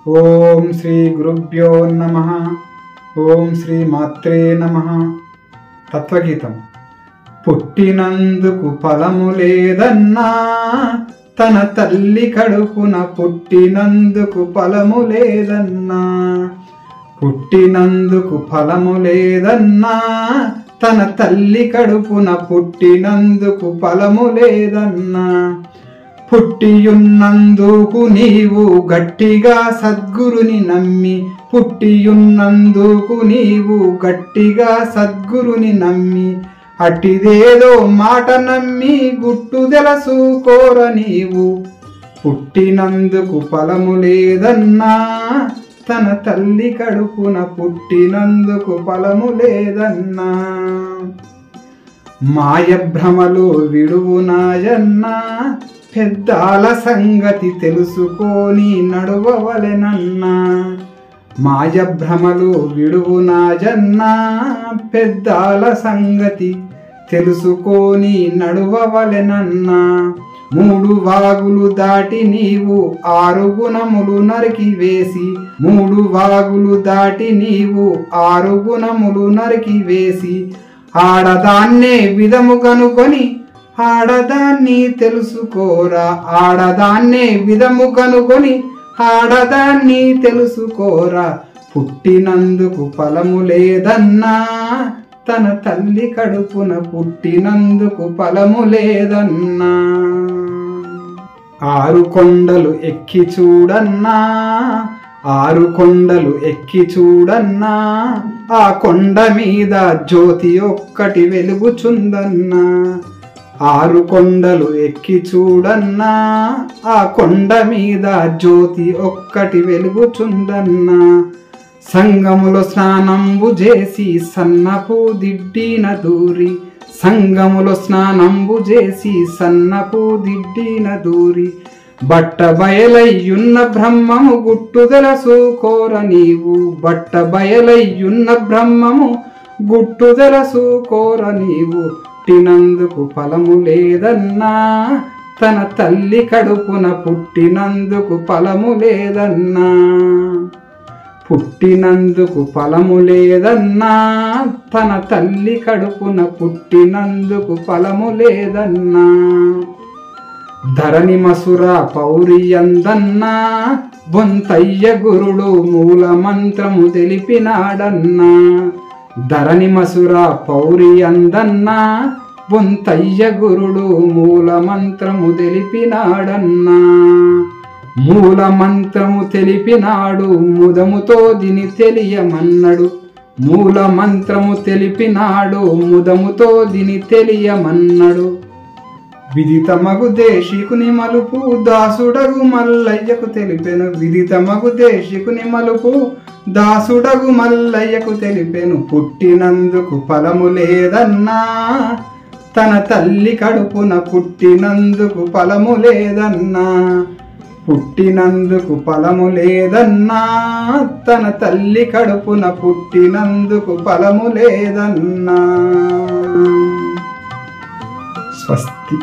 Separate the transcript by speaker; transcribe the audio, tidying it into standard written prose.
Speaker 1: ఓం శ్రీ గురుభ్యో నమః. ఓం శ్రీ మాత్రే నమః. తత్వగీతం. పుట్టినందుకు ఫలము లేదన్నా, తన తల్లి కడుపున పుట్టినందుకు ఫలము లేదన్నా. పుట్టినందుకు ఫలము లేదన్నా, తన తల్లి కడుపున పుట్టినందుకు ఫలము లేదన్నా. పుట్టియున్నందుకు నీవు గట్టిగా సద్గురుని నమ్మి, పుట్టియున్నందుకు నీవు గట్టిగా సద్గురుని నమ్మి, అటిదేదో మాట నమ్మి గుట్టు తెలుసుకోర నీవు. పుట్టినందుకు ఫలము లేదన్నా, తన తల్లి కడుపున పుట్టినందుకు ఫలము లేదన్నా. మాయ భ్రమలు విడువునాయన్నా, పెద్దాల సంగతి తెలుసుకొని నడువవలెనన్నా. మాయ భ్రమలు విడువునాయన్నా, పెద్దాల సంగతి తెలుసుకొని నడువవలెనన్నా. 3 వాగులు దాటి నీవు 6 గుణములు నరికి వేసి, 3 వాగులు దాటి నీవు 6 గుణములు నరికి వేసి, ఆడదాన్నే విధము కనుకొని ఆడదాన్ని తెలుసుకోరా. ఆడదాన్నే విధము కనుకొని ఆడదాన్ని తెలుసుకోరా. పుట్టినందుకు ఫలము లేదన్నా, తన తల్లి కడుపున పుట్టినందుకు ఫలము లేదన్నా. 6 కొండలు ఎక్కి చూడన్నా, 6 కొండలు ఎక్కి చూడన్నా, ఆ కొండ మీద జ్యోతి ఒక్కటి వెలుగుచుందన్నా. 6 కొండలు ఎక్కి చూడన్నా, ఆ కొండ మీద జ్యోతి ఒక్కటి వెలుగుచుందన్నా. సంగములో స్నానంబు చేసి సన్నపు దిడ్డిన దూరి, సంగములో స్నానంబు చేసి సన్నపు దిడ్డిన దూరి, బట్ట బయలయ్యున్న బ్రహ్మము గుట్టు తెలుసుకోర నీవు. బట్ట బయలయ్యున్న బ్రహ్మము గుట్టు తెలుసుకోర నీవు. పుట్టినందుకు ఫలము లేదన్నా, తన తల్లి కడుపున పుట్టినందుకు ఫలము లేదన్నా. పుట్టినందుకు ఫలము లేదన్నా, తన తల్లి కడుపున పుట్టినందుకు ఫలము లేదన్నా. ధరణి మసుర పౌరియందన్నా, బొంతయ్య గురుడు మూల మంత్రము తెలిపినాడన్నా. ధరణి మసుర పౌరియందన్నా, బొంతయ్య గురుడు మూల మంత్రము తెలిపినాడన్నా. మూల మంత్రము తెలిపినాడు ముదముతో దిని తెలియమన్నడు. మూల మంత్రము తెలిపినాడు ముదముతో దిని తెలియమన్నడు. విదితమగు దేశికుని మలుపు దాసుడగు మల్లయ్యకు తెలిపెను. విదితమగు దేశికుని మలుపు దాసుడగు మల్లయ్యకు తెలిపెను. పుట్టినందుకు ఫలము లేదన్నా, తన తల్లి కడుపున పుట్టినందుకు ఫలము లేదన్నా. పుట్టినందుకు ఫలము లేదన్నా, తన తల్లి కడుపున పుట్టినందుకు ఫలము లేదన్నా. స్వస్తి.